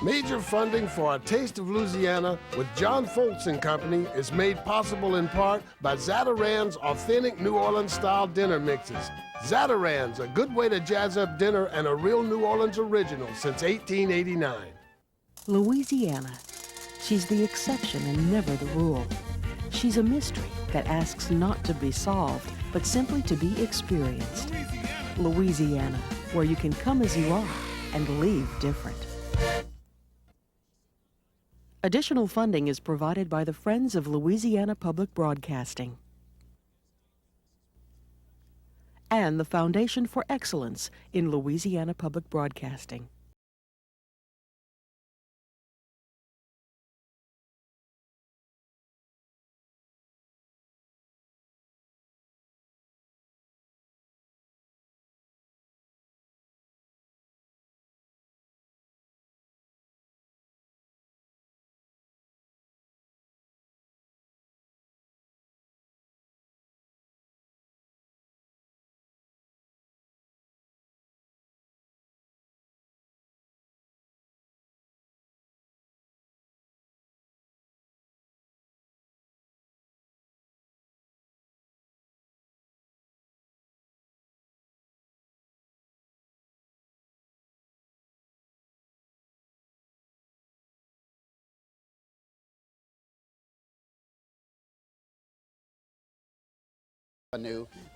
Major funding for A Taste of Louisiana with John Folse and Company is made possible in part by Zatarain's authentic New Orleans-style dinner mixes. Zatarain's, a good way to jazz up dinner and a real New Orleans original since 1889. Louisiana. She's the exception and never the rule. She's a mystery that asks not to be solved, but simply to be experienced. Louisiana, where you can come as you are and leave different. Additional funding is provided by the Friends of Louisiana Public Broadcasting and the Foundation for Excellence in Louisiana Public Broadcasting.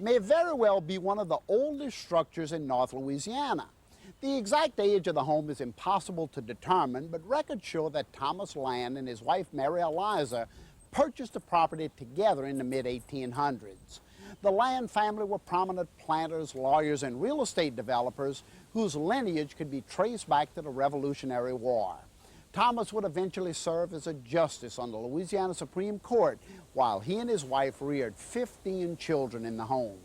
May very well be one of the oldest structures in North Louisiana. The exact age of the home is impossible to determine, but records show that Thomas Land and his wife Mary Eliza purchased the property together in the mid-1800s. The Land family were prominent planters, lawyers, and real estate developers whose lineage could be traced back to the Revolutionary War. Thomas would eventually serve as a justice on the Louisiana Supreme Court while he and his wife reared 15 children in the home.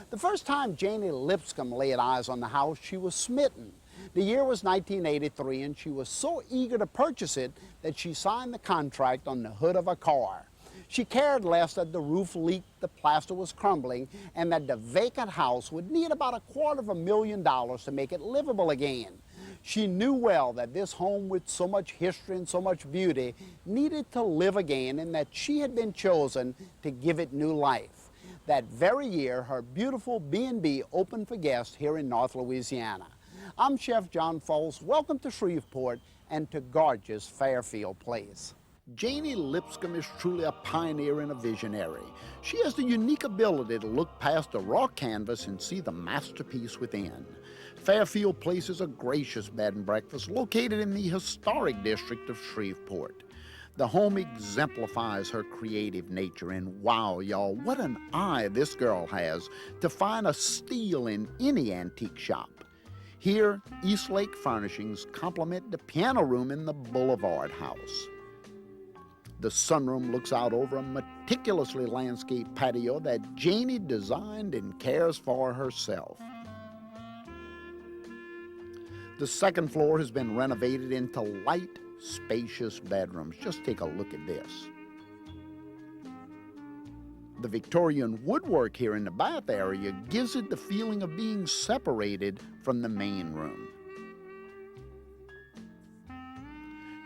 The first time Janie Linscomb laid eyes on the house, she was smitten. The year was 1983, and she was so eager to purchase it that she signed the contract on the hood of a car. She cared less that the roof leaked, the plaster was crumbling, and that the vacant house would need about $250,000 to make it livable again. She knew well that this home with so much history and so much beauty needed to live again, and that she had been chosen to give it new life. That very year, her beautiful B&B opened for guests here in North Louisiana. I'm Chef John Folse. Welcome to Shreveport and to gorgeous Fairfield Place. Janie Linscomb is truly a pioneer and a visionary. She has the unique ability to look past a raw canvas and see the masterpiece within. Fairfield Place is a gracious bed and breakfast located in the historic district of Shreveport. The home exemplifies her creative nature, and wow, y'all, what an eye this girl has to find a steal in any antique shop. Here, Eastlake Furnishings complement the piano room in the Boulevard House. The sunroom looks out over a meticulously landscaped patio that Janie designed and cares for herself. The second floor has been renovated into light, spacious bedrooms. Just take a look at this. The Victorian woodwork here in the bath area gives it the feeling of being separated from the main room.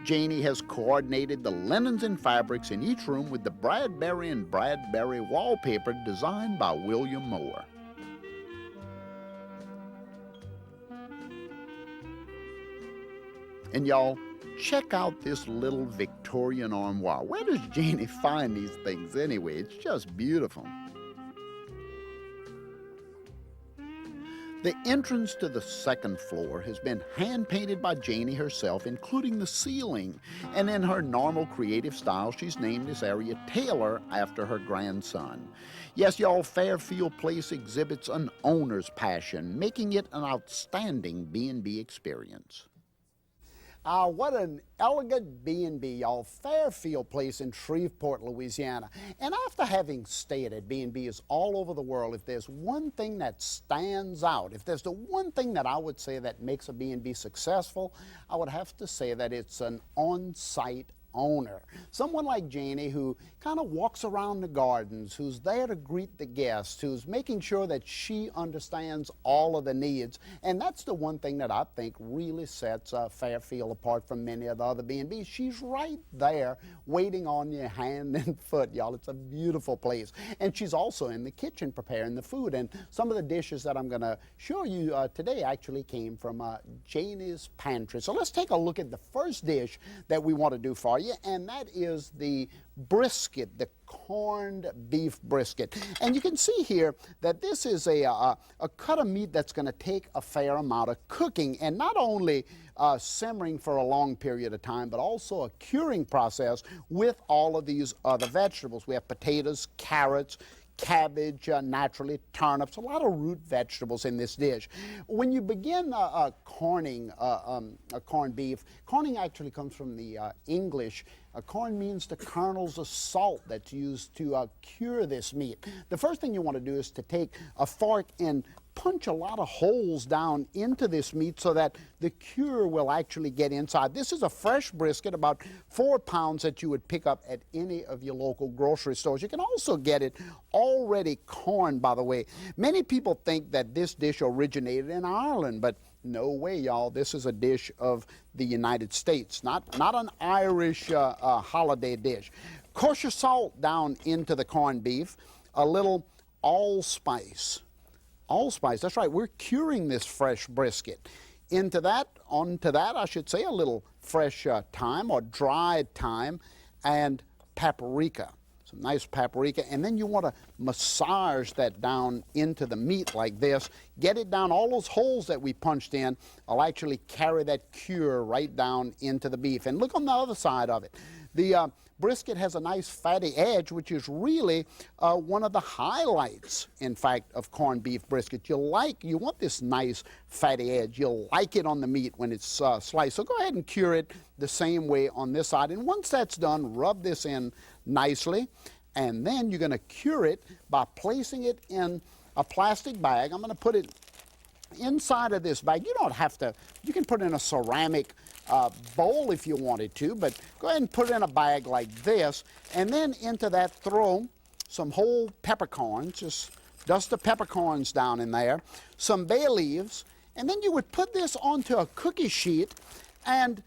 Janie has coordinated the linens and fabrics in each room with the Bradbury and Bradbury wallpaper designed by William Moore. And y'all, check out this little Victorian armoire. Where does Janie find these things anyway? It's just beautiful. The entrance to the second floor has been hand-painted by Janie herself, including the ceiling. And in her normal creative style, she's named this area Taylor after her grandson. Yes, y'all, Fairfield Place exhibits an owner's passion, making it an outstanding B&B experience. What an elegant B&B, y'all. Fairfield Place in Shreveport, Louisiana. And after having stayed at B&B's all over the world, if there's one thing that stands out, if there's the one thing that I would say that makes a B&B successful, I would have to say that it's an on-site owner. Someone like Janie who kind of walks around the gardens, who's there to greet the guests, who's making sure that she understands all of the needs. And that's the one thing that I think really sets Fairfield apart from many of the other B&Bs. She's right there waiting on you hand and foot, y'all. It's a beautiful place. And she's also in the kitchen preparing the food. And some of the dishes that I'm going to show you today actually came from Janie's pantry. So let's take a look at the first dish that we want to do for you, and that is the brisket, the corned beef brisket. And you can see here that this is a cut of meat that's going to take a fair amount of cooking, and not only simmering for a long period of time, but also a curing process with all of these other vegetables. We have potatoes, carrots, cabbage, naturally, turnips, a lot of root vegetables in this dish. When you begin corning corned beef, corning actually comes from the English. Corn means the kernels of salt that's used to cure this meat. The first thing you want to do is to take a fork and punch a lot of holes down into this meat so that the cure will actually get inside. This is a fresh brisket, about 4 pounds, that you would pick up at any of your local grocery stores. You can also get it already corned, by the way. Many people think that this dish originated in Ireland, but no way, y'all. This is a dish of the United States, not an Irish holiday dish. Kosher salt down into the corned beef, a little allspice. Allspice, that's right, we're curing this fresh brisket. Onto that, I should say, a little fresh thyme or dried thyme and paprika. Some nice paprika, and then you want to massage that down into the meat like this. Get it down. All those holes that we punched in, I'll actually carry that cure right down into the beef. And look on the other side of it. The brisket has a nice fatty edge, which is really one of the highlights, in fact, of corned beef brisket. You want this nice fatty edge. You'll like it on the meat when it's sliced. So go ahead and cure it the same way on this side. And once that's done, rub this in nicely, and then you're going to cure it by placing it in a plastic bag. I'm going to put it inside of this bag. You don't have to, you can put it in a ceramic bowl if you wanted to, but go ahead and put it in a bag like this, and then into that throw some whole peppercorns. Just dust the peppercorns down in there, some bay leaves, and then you would put this onto a cookie sheet and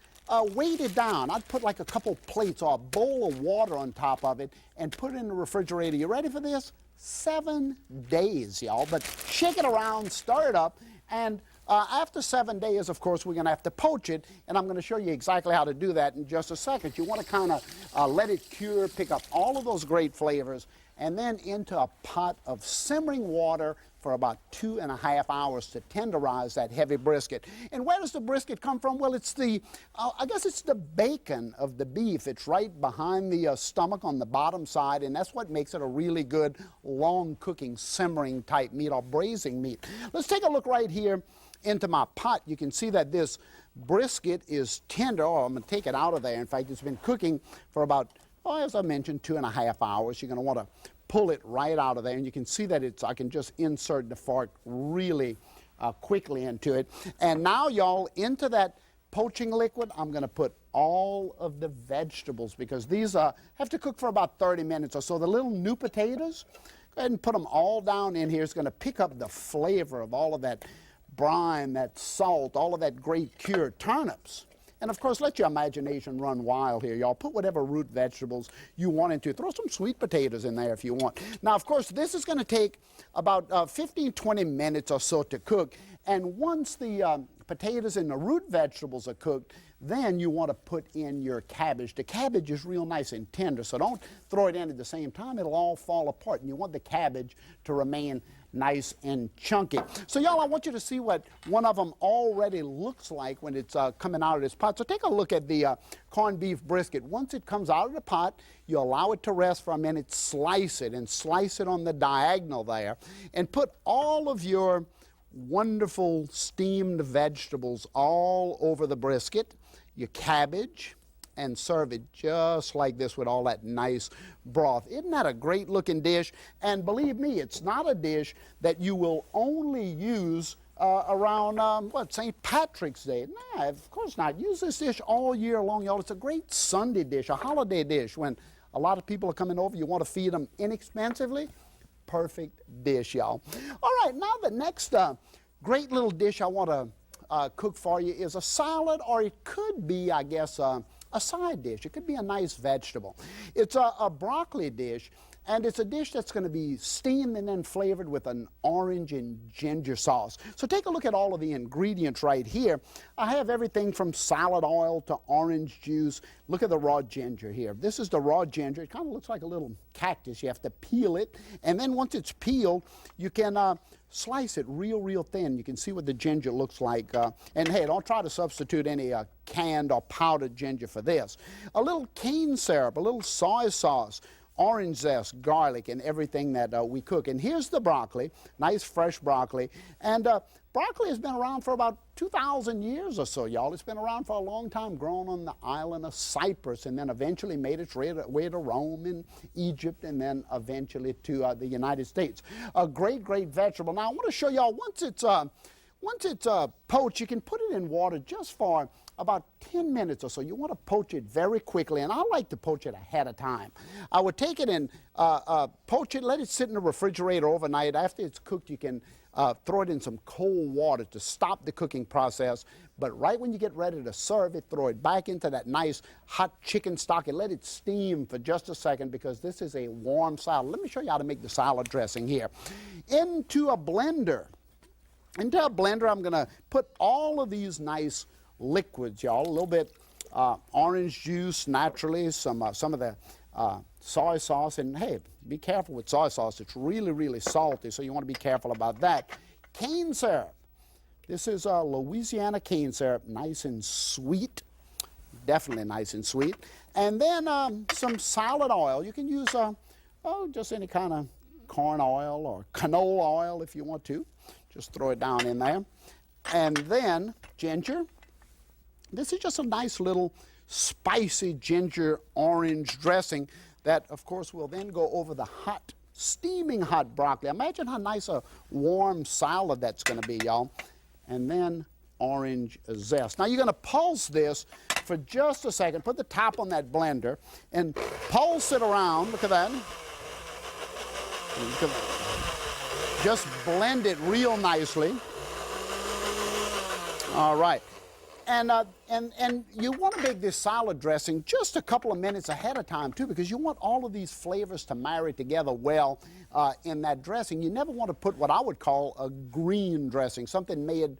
weight it down. I'd put like a couple plates or a bowl of water on top of it and put it in the refrigerator. You ready for this? 7 days, y'all. But shake it around, stir it up, and after 7 days, of course, we're going to have to poach it, and I'm going to show you exactly how to do that in just a second. You want to kind of let it cure, pick up all of those great flavors, and then into a pot of simmering water for about 2.5 hours to tenderize that heavy brisket. And where does the brisket come from? Well, it's I guess it's the bacon of the beef. It's right behind the stomach on the bottom side, and that's what makes it a really good long cooking, simmering type meat or braising meat. Let's take a look right here into my pot. You can see that this brisket is tender. Oh, I'm going to take it out of there. In fact, it's been cooking for about, as I mentioned, 2.5 hours. You're going to want to pull it right out of there, and you can see that I can just insert the fork really quickly into it. And now, y'all, into that poaching liquid, I'm going to put all of the vegetables, because these have to cook for about 30 minutes or so. The little new potatoes, go ahead and put them all down in here. It's going to pick up the flavor of all of that brine, that salt, all of that great cured turnips. And of course, let your imagination run wild here, y'all. Put whatever root vegetables you want into. Throw some sweet potatoes in there if you want. Now, of course, this is going to take about 15, 20 minutes or so to cook. And once the potatoes and the root vegetables are cooked, then you want to put in your cabbage. The cabbage is real nice and tender, so don't throw it in at the same time. It'll all fall apart, and you want the cabbage to remain nice and chunky. So, y'all, I want you to see what one of them already looks like when it's coming out of this pot. So take a look at the corned beef brisket. Once it comes out of the pot, you allow it to rest for a minute, slice it on the diagonal there, and put all of your wonderful steamed vegetables all over the brisket, your cabbage, and serve it just like this with all that nice broth. Isn't that a great looking dish? And believe me, it's not a dish that you will only use around, what, St. Patrick's Day. Nah, of course not. Use this dish all year long, y'all. It's a great Sunday dish, a holiday dish. When a lot of people are coming over, you want to feed them inexpensively. Perfect dish, y'all. All right, now the next great little dish I want to cook for you is a salad, or it could be, I guess, a side dish. It could be a nice vegetable. It's a broccoli dish, and it's a dish that's going to be steamed and then flavored with an orange and ginger sauce. So take a look at all of the ingredients right here. I have everything from salad oil to orange juice. Look at the raw ginger here. This is the raw ginger. It kind of looks like a little cactus. You have to peel it, and then once it's peeled, you can slice it real thin. You can see what the ginger looks like. And hey, don't try to substitute any canned or powdered ginger for this. A little cane syrup, a little soy sauce, orange zest, garlic, and everything that we cook. And here's the broccoli, nice fresh broccoli. And broccoli has been around for about 2,000 years or so, y'all. It's been around for a long time, grown on the island of Cyprus, and then eventually made its way to Rome and Egypt, and then eventually to the United States. A great vegetable. Now I want to show y'all, once it's poached, you can put it in water just for about 10 minutes or so. You want to poach it very quickly, and I like to poach it ahead of time. I would take it and poach it, let it sit in the refrigerator overnight. After it's cooked, you can throw it in some cold water to stop the cooking process. But right when you get ready to serve it, throw it back into that nice hot chicken stock and let it steam for just a second, because this is a warm salad. Let me show you how to make the salad dressing here. Into a blender, I'm going to put all of these nice liquids, y'all. A little bit orange juice, naturally, some of the soy sauce, and hey, be careful with soy sauce. It's really salty, so you want to be careful about that. Cane syrup. This is Louisiana cane syrup, nice and sweet, definitely nice and sweet. And then some salad oil. You can use just any kind of corn oil or canola oil if you want to. Just throw it down in there. And then ginger. This is just a nice little spicy ginger orange dressing that, of course, will then go over the hot, steaming hot broccoli. Imagine how nice a warm salad that's going to be, y'all. And then orange zest. Now, you're going to pulse this for just a second. Put the top on that blender and pulse it around. Look at that. Just blend it real nicely. All right. And you want to make this salad dressing just a couple of minutes ahead of time, too, because you want all of these flavors to marry together well in that dressing. You never want to put what I would call a green dressing, something made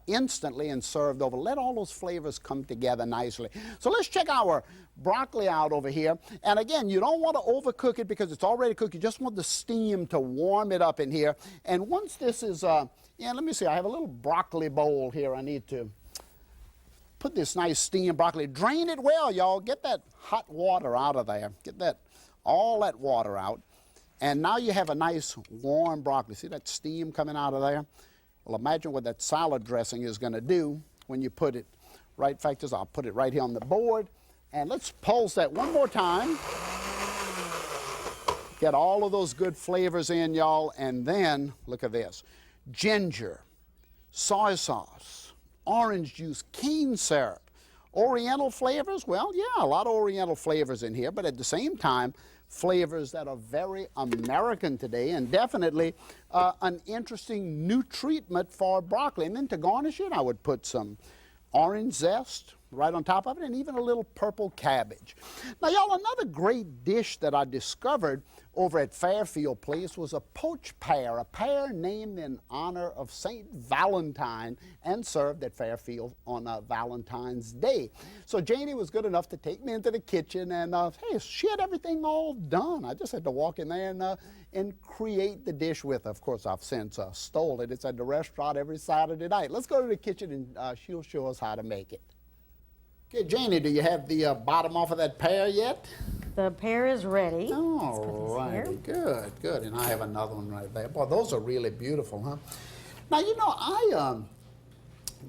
instantly and served over. Let all those flavors come together nicely. So let's check our broccoli out over here. And again, you don't want to overcook it because it's already cooked. You just want the steam to warm it up in here. And once this is, let me see, I have a little broccoli bowl here I need to put this nice steamed broccoli. Drain it well, y'all. Get that hot water out of there. Get all that water out. And now you have a nice warm broccoli. See that steam coming out of there? Well, imagine what that salad dressing is going to do when you put it right. In fact, I'll put it right here on the board. And let's pulse that one more time. Get all of those good flavors in, y'all. And then, look at this. Ginger, soy sauce, orange juice, cane syrup, oriental flavors. Well, yeah, a lot of oriental flavors in here, but at the same time, flavors that are very American today, and definitely an interesting new treatment for broccoli. And then to garnish it, I would put some orange zest right on top of it, and even a little purple cabbage. Now, y'all, another great dish that I discovered over at Fairfield Place was a poached pear, a pear named in honor of St. Valentine and served at Fairfield on Valentine's Day. So Janie was good enough to take me into the kitchen, and hey, she had everything all done. I just had to walk in there and create the dish with her. Of course, I've since stole it. It's at the restaurant every Saturday night. Let's go to the kitchen, and she'll show us how to make it. Okay, Janie, do you have the bottom off of that pear yet? The pear is ready. All right, good. And I have another one right there. Boy, those are really beautiful, huh? Now, you know, I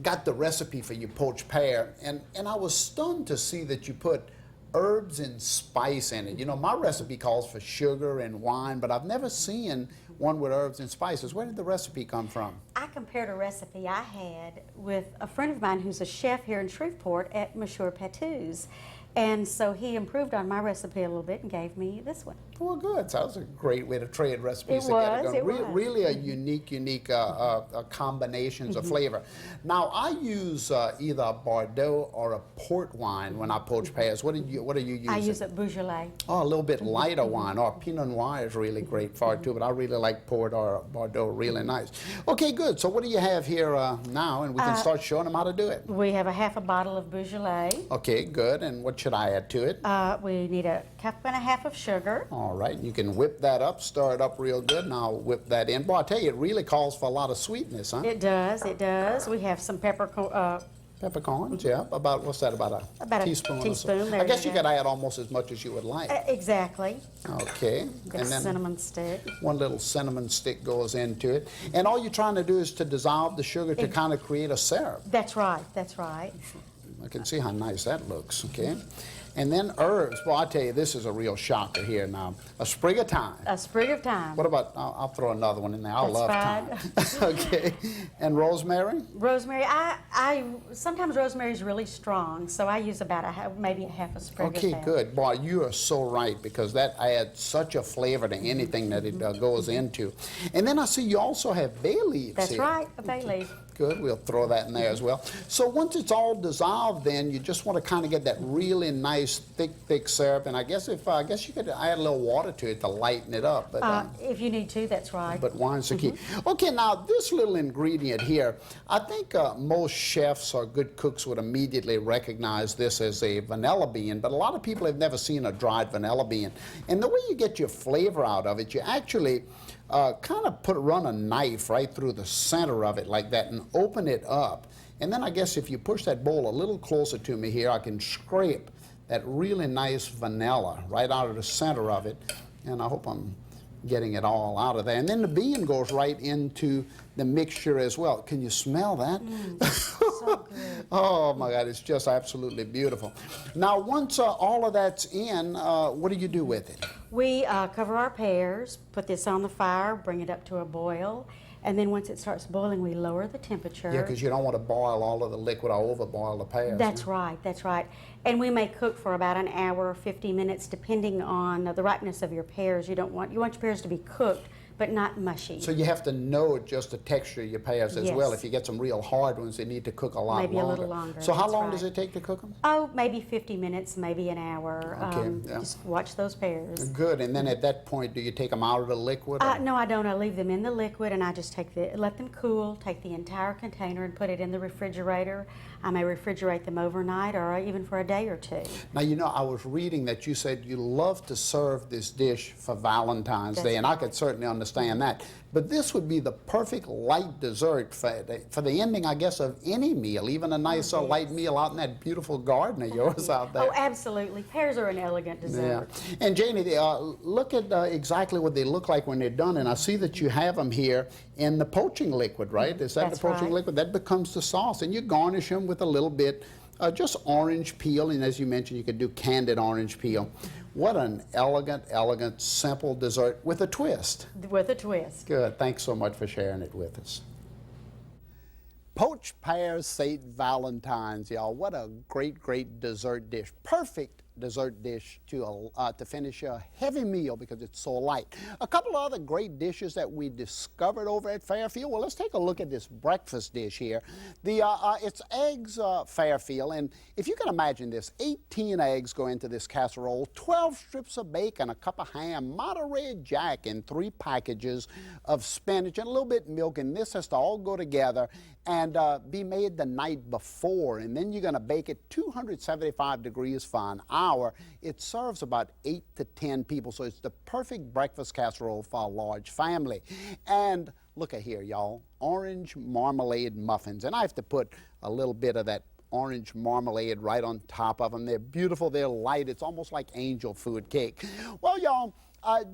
got the recipe for your poached pear, and I was stunned to see that you put herbs and spice in it. You know, my recipe calls for sugar and wine, but I've never seen one with herbs and spices. Where did the recipe come from? I compared a recipe I had with a friend of mine who's a chef here in Shreveport at Monsieur Patou's. And so he improved on my recipe a little bit and gave me this one. Well, good. So that was a great way to trade recipes It together. was, it was. Really a unique combinations of flavor. Now, I use either a Bordeaux or a port wine when I poach pears. What are you using? I use a Beaujolais. Oh, a little bit lighter wine, or Pinot Noir is really great for it too, but I really like port or Bordeaux, really nice. Okay, good. So what do you have here now? And we can start showing them how to do it. We have a half a bottle of Beaujolais. Okay, good. And what should I add to it? We need a cup and a half of sugar. All right, you can whip that up, stir it up real good, and I'll whip that in. Boy, I tell you, it really calls for a lot of sweetness, huh? It does, it does. We have some peppercorns. Peppercorns, yeah. About, what's that, about a teaspoon or so? Teaspoon, there I guess you you go. could add almost as much as you would like. Exactly. Okay. The cinnamon stick. One little cinnamon stick goes into it. And all you're trying to do is to dissolve the sugar to kind of create a syrup. That's right, that's right. I can see how nice that looks, okay? And then herbs. Well, I tell you, this is a real shocker here now. A sprig of thyme. A sprig of thyme. What about, I'll throw another one in there. I That's love fine. thyme. Okay. And rosemary? Rosemary, sometimes rosemary is really strong, so I use about maybe a half a sprig of Okay, that. good. Boy, you are so right, because that adds such a flavor to anything that it goes into. And then I see you also have bay leaves That's here. right, a bay leaf. Good, we'll throw that in there as well. So once it's all dissolved, then you just want to kind of get that really nice, thick syrup. And I guess you could add a little water to it to lighten it up. But, If you need to, that's right. but wine's the key. Okay, now this little ingredient here, I think most chefs or good cooks would immediately recognize this as a vanilla bean, but a lot of people have never seen a dried vanilla bean. And the way you get your flavor out of it, you actually kind of run a knife right through the center of it like that and open it up. And then I guess if you push that bowl a little closer to me here, I can scrape that really nice vanilla right out of the center of it. And I hope I'm getting it all out of there. And then the bean goes right into the mixture as well. Can you smell that? So good. Oh my God, it's just absolutely beautiful. Now, once all of that's in, what do you do with it? We cover our pears, put this on the fire, bring it up to a boil, and then once it starts boiling, we lower the temperature. Yeah, because you don't want to boil all of the liquid or overboil the pears. That's right, that's right. And we may cook for about an hour or 50 minutes, depending on the ripeness of your pears. You want your pears to be cooked, but not mushy. So you have to know just the texture of your pears as well. If you get some real hard ones, they need to cook a lot longer. Maybe a little longer. So how that's long right. does it take to cook them? Oh, maybe 50 minutes, maybe an hour. Okay, yeah. Just watch those pears. Good. And then at that point, do you take them out of the liquid? or- No, I don't. I leave them in the liquid, and I just let them cool, take the entire container and put it in the refrigerator. I may refrigerate them overnight or even for a day or two. Now, you know, I was reading that you said you love to serve this dish for Valentine's That's Day, and I could certainly understand that. But this would be the perfect light dessert for the ending, I guess, of any meal, even a nice light meal out in that beautiful garden of yours out there. Oh, absolutely. Pears are an elegant dessert. Yeah. And Janie, look at exactly what they look like when they're done, and I see that you have them here in the poaching liquid, right? Is that That's the poaching right. liquid? That becomes the sauce, and you garnish them with a little bit just orange peel, and as you mentioned, you could do candied orange peel. What an elegant, simple dessert with a twist. With a twist. Good. Thanks so much for sharing it with us. Poached pears, St. Valentine's, y'all. What a great dessert dish. Perfect dessert dish to finish a heavy meal because it's so light. A couple of other great dishes that we discovered over at Fairfield. Well, let's take a look at this breakfast dish here. It's eggs Fairfield, and if you can imagine this, 18 eggs go into this casserole, 12 strips of bacon, a cup of ham, Monterey Jack, and 3 packages of spinach, and a little bit of milk, and this has to all go together and be made the night before, and then you're going to bake it 275 degrees for an hour. It serves about 8 to 10 people, so it's the perfect breakfast casserole for a large family. And look at here, y'all, orange marmalade muffins, and I have to put a little bit of that orange marmalade right on top of them. They're beautiful, they're light, it's almost like angel food cake. Well, y'all,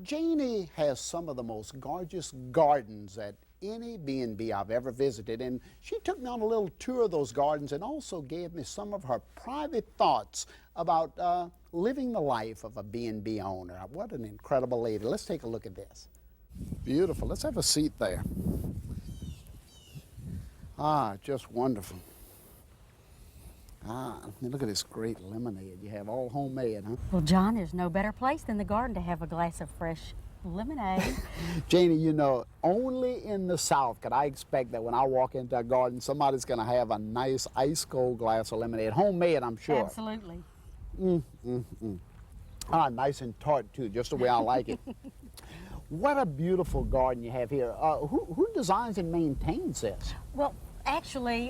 Janie has some of the most gorgeous gardens at any B&B I've ever visited, and she took me on a little tour of those gardens and also gave me some of her private thoughts about living the life of a B&B owner. What an incredible lady. Let's take a look at this. Beautiful. Let's have a seat there. Ah, just wonderful. Ah, look at this great lemonade you have, all homemade, huh? Well, John, there's no better place than the garden to have a glass of fresh lemonade. Janie, you know, only in the South could I expect that when I walk into a garden, somebody's going to have a nice ice-cold glass of lemonade. Homemade, I'm sure. Absolutely. Ah, nice and tart, too, just the way I like it. What a beautiful garden you have here. Who designs and maintains this? Well, actually,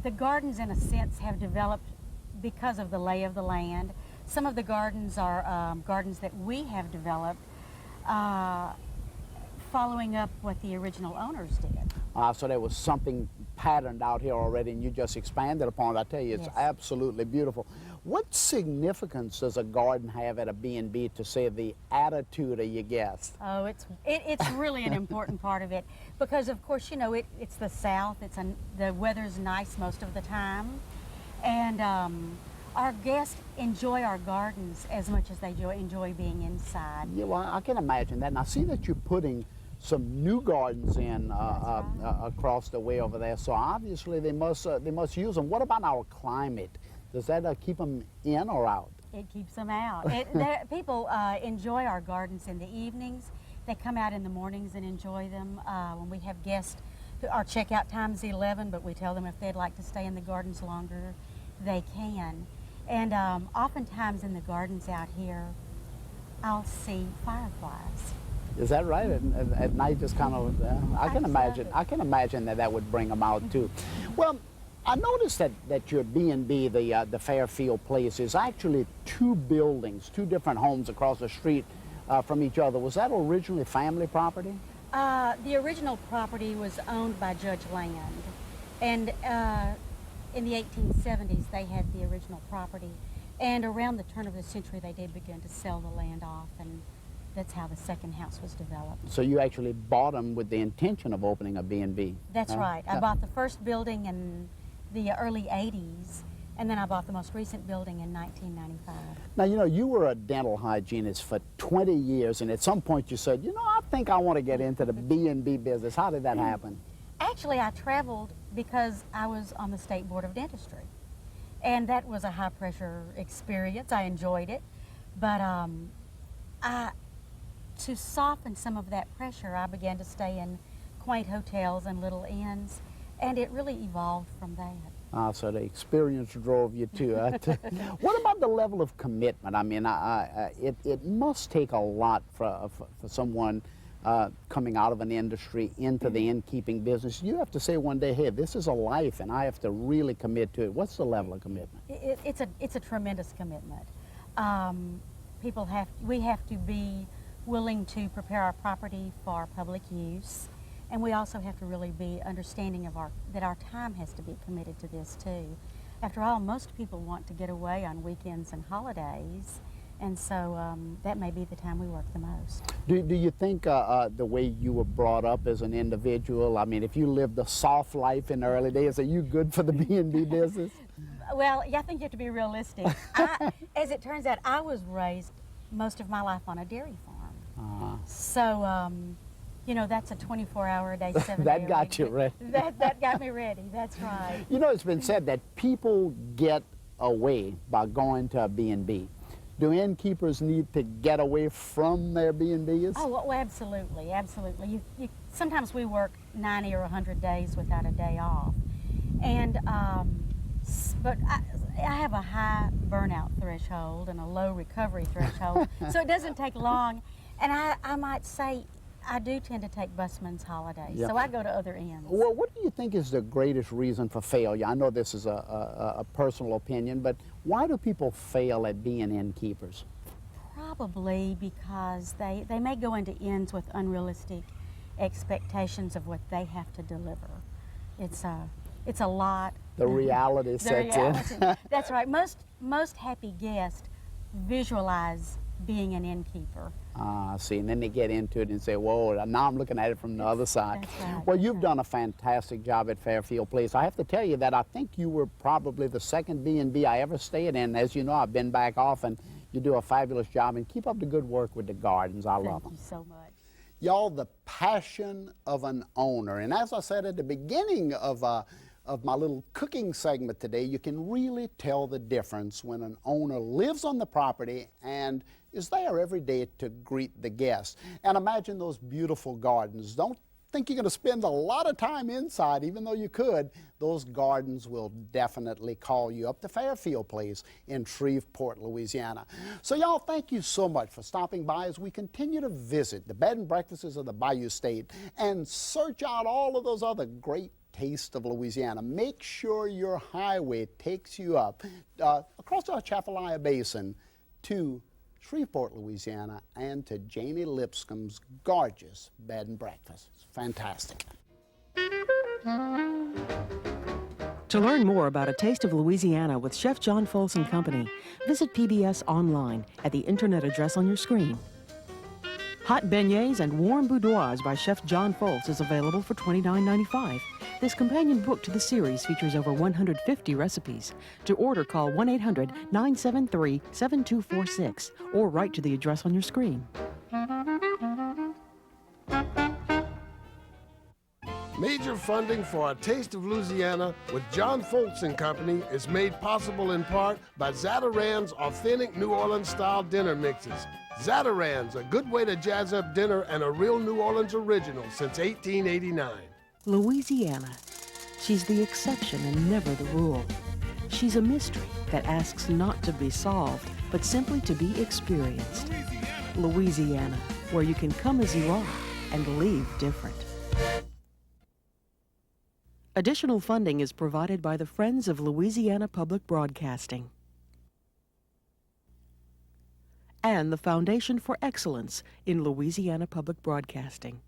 the gardens, in a sense, have developed because of the lay of the land. Some of the gardens are gardens that we have developed following up what the original owners did. So there was something patterned out here already and you just expanded upon it. I tell you, it's Yes. absolutely beautiful. What significance does a garden have at a B&B to say the attitude of your guests? Oh, it's really an important part of it because, of course, you know, it's the South. The weather's nice most of the time, and our guests enjoy our gardens as much as they enjoy being inside. Yeah, well, I can imagine that. And I see that you're putting some new gardens in across the way over there. So obviously they must use them. What about our climate? Does that keep them in or out? It keeps them out. People enjoy our gardens in the evenings. They come out in the mornings and enjoy them. When we have guests, our checkout time's 11, but we tell them if they'd like to stay in the gardens longer, they can. And oftentimes in the gardens out here, I'll see fireflies. Is that right? At night, just kind of. I can imagine that would bring them out too. Well, I noticed that your B&B, the Fairfield Place, is actually two buildings, two different homes across the street from each other. Was that originally family property? The original property was owned by Judge Land, and in the 1870s they had the original property, and around the turn of the century they did begin to sell the land off, and that's how the second house was developed. So you actually bought them with the intention of opening a B&B? That's right. I bought the first building in the early 80s, and then I bought the most recent building in 1995. Now, you know, you were a dental hygienist for 20 years, and at some point you said, you know, I think I want to get into the B&B business. How did that happen? Actually, I traveled because I was on the State Board of Dentistry, and that was a high-pressure experience. I enjoyed it, but to soften some of that pressure, I began to stay in quaint hotels and little inns, and it really evolved from that. So the experience drove you too. What about the level of commitment? I mean, it must take a lot for someone coming out of an industry into the innkeeping business. You have to say one day, hey, this is a life and I have to really commit to it. What's the level of commitment? It's a tremendous commitment. We have to be willing to prepare our property for public use. And we also have to really be understanding of that our time has to be committed to this too. After all, most people want to get away on weekends and holidays, and so that may be the time we work the most. Do you think the way you were brought up as an individual, I mean, if you lived a soft life in the early days, are you good for the B&B business? Well, yeah, I think you have to be realistic. As it turns out, I was raised most of my life on a dairy farm. So, you know, that's a 24-hour-a-day, 7-day That got you ready. That got me ready, that's right. You know, it's been said that people get away by going to a B&B. Do innkeepers need to get away from their B&Bs? Oh, well, absolutely, absolutely. Sometimes we work 90 or 100 days without a day off. And, but I have a high burnout threshold and a low recovery threshold, so it doesn't take long. And I might say, I do tend to take busman's holidays, so I go to other inns. Well, what do you think is the greatest reason for failure? I know this is a personal opinion, but why do people fail at being innkeepers? Probably because they may go into inns with unrealistic expectations of what they have to deliver. It's a lot. The reality sets in. That's right. Most happy guests visualize being an innkeeper. See, and then they get into it and say, whoa, now I'm looking at it from the other side. That's right, well, you've done a fantastic job at Fairfield Place. I have to tell you that I think you were probably the second B&B I ever stayed in. As you know, I've been back often. You do a fabulous job, and keep up the good work with the gardens. I love them. Thank you so much. Y'all, the passion of an owner. And as I said at the beginning of my little cooking segment today, you can really tell the difference when an owner lives on the property and is there every day to greet the guests. And imagine those beautiful gardens. Don't think you're going to spend a lot of time inside, even though you could. Those gardens will definitely call you up to Fairfield Place in Shreveport, Louisiana. So y'all, thank you so much for stopping by as we continue to visit the bed and breakfasts of the Bayou State and search out all of those other great Taste of Louisiana. Make sure your highway takes you up across the Atchafalaya Basin to Shreveport, Louisiana, and to Janie Linscomb's gorgeous bed and breakfast. It's fantastic. To learn more about A Taste of Louisiana with Chef John Folse and Company, visit PBS online at the internet address on your screen. Hot beignets and warm boudoirs by Chef John Folse is available for $29.95. This companion book to the series features over 150 recipes. To order, call 1-800-973-7246 or write to the address on your screen. Major funding for A Taste of Louisiana with John Folse and Company is made possible in part by Zatarain's authentic New Orleans-style dinner mixes. Zatarain's, a good way to jazz up dinner and a real New Orleans original since 1889. Louisiana. She's the exception and never the rule. She's a mystery that asks not to be solved, but simply to be experienced. Louisiana, where you can come as you are and leave different. Additional funding is provided by the Friends of Louisiana Public Broadcasting and the Foundation for Excellence in Louisiana Public Broadcasting.